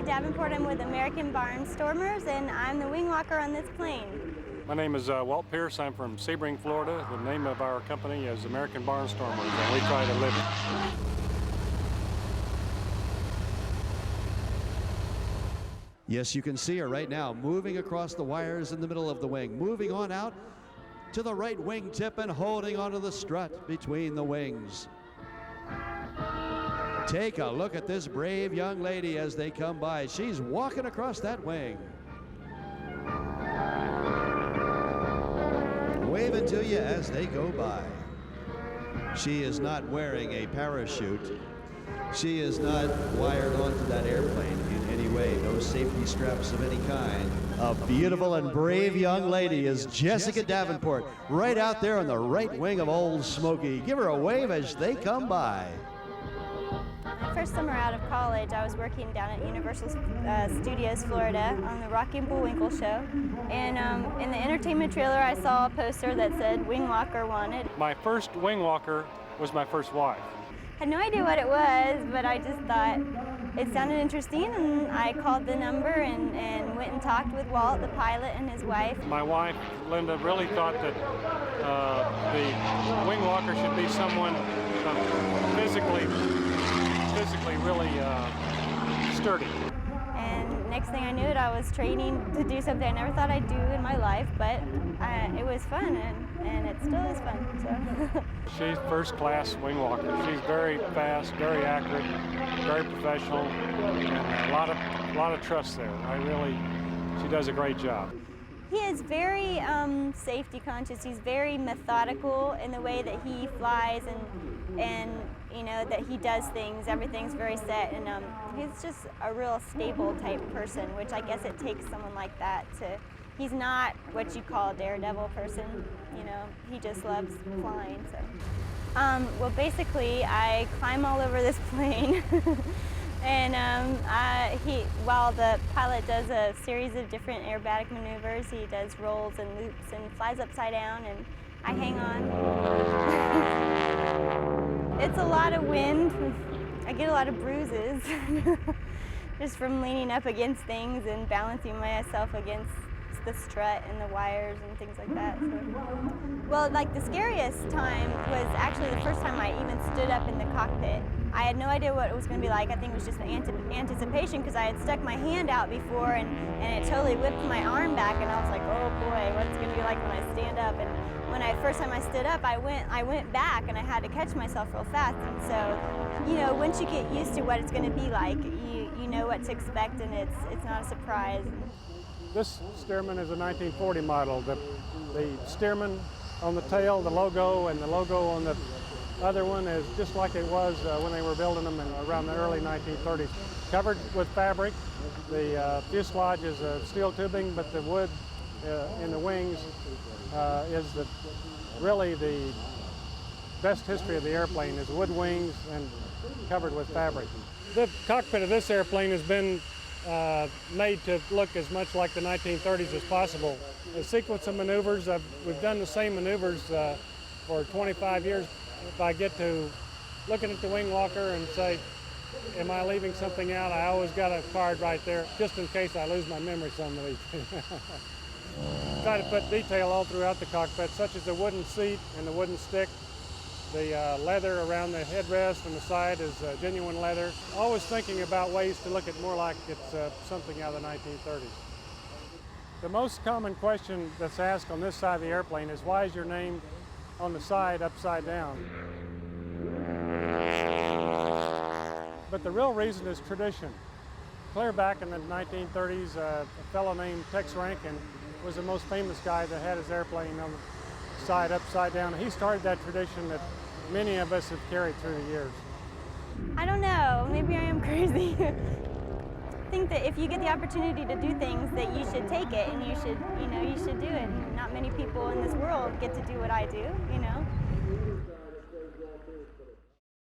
Jessie Davenport. I'm with American Barnstormers, and I'm the Wingwalker on this plane. My name is Walt Pierce. I'm from Sebring, Florida. The name of our company is American Barnstormers, and we try to live it. Yes, you can see her right now moving across the wires in the middle of the wing, moving on out to the right wing tip and holding onto the strut between the wings. Take a look at this brave young lady as they come by. She's walking across that wing. Waving to you as they go by. She is not wearing a parachute. She is not wired onto that airplane in any way. No safety straps of any kind. A beautiful and brave young lady is Jessie Davenport, right out there on the right wing of Old Smoky. Give her a wave as they come by. My first summer out of college, I was working down at Universal Studios, Florida, on the Rocky and Bullwinkle show. And in the entertainment trailer, I saw a poster that said "Wingwalker wanted." My first Wingwalker was my first wife. Had no idea what it was, but I just thought it sounded interesting, and I called the number and went and talked with Walt, the pilot, and his wife. My wife, Linda, really thought that the Wingwalker should be someone physically really sturdy. And next thing I knew it, I was training to do something I never thought I'd do in my life, but it was fun, and it still is fun. So. She's first-class Wingwalker. She's very fast, very accurate, very professional, and a lot of trust there. She does a great job. He is very safety conscious. He's very methodical in the way that he flies and you know, that he does things. Everything's very set, and he's just a real stable type person, which I guess it takes someone like that to. He's not what you call a daredevil person, you know. He just loves flying. So, well, basically, I climb all over this plane. And while the pilot does a series of different aerobatic maneuvers, he does rolls and loops and flies upside down, and I hang on. It's a lot of wind. I get a lot of bruises just from leaning up against things and balancing myself against the strut and the wires and things like that. So. Well, like the scariest time was actually the first time I even stood up in the cockpit. I had no idea what it was going to be like. I think it was just anticipation, because I had stuck my hand out before and it totally whipped my arm back, and I was like, oh boy, what's it going to be like when I stand up? And when first time I stood up, I went back, and I had to catch myself real fast. And so, you know, once you get used to what it's going to be like, you know what to expect, and it's not a surprise. This Stearman is a 1940 model. The Stearman on the tail, the logo, and the logo on the other one is just like it was when they were building them around the early 1930s. Covered with fabric. The fuselage is steel tubing, but the wood in the wings is really the best history of the airplane is wood wings and covered with fabric. The cockpit of this airplane has been made to look as much like the 1930s as possible. The sequence of maneuvers, we've done the same maneuvers for 25 years. If I get to looking at the Wingwalker and say, am I leaving something out, I always got a card right there, just in case I lose my memory some of these. Try to put detail all throughout the cockpit, such as the wooden seat and the wooden stick. The leather around the headrest and the side is genuine leather. Always thinking about ways to look at more like it's something out of the 1930s. The most common question that's asked on this side of the airplane is, why is your name on the side upside down? But the real reason is tradition. Clear back in the 1930s, a fellow named Tex Rankin was the most famous guy that had his airplane on the side upside down. He started that tradition that many of us have carried through the years. I don't know, maybe I am crazy. I think that if you get the opportunity to do things, that you should take it, and you should do it. And not many people in this world get to do what I do, you know.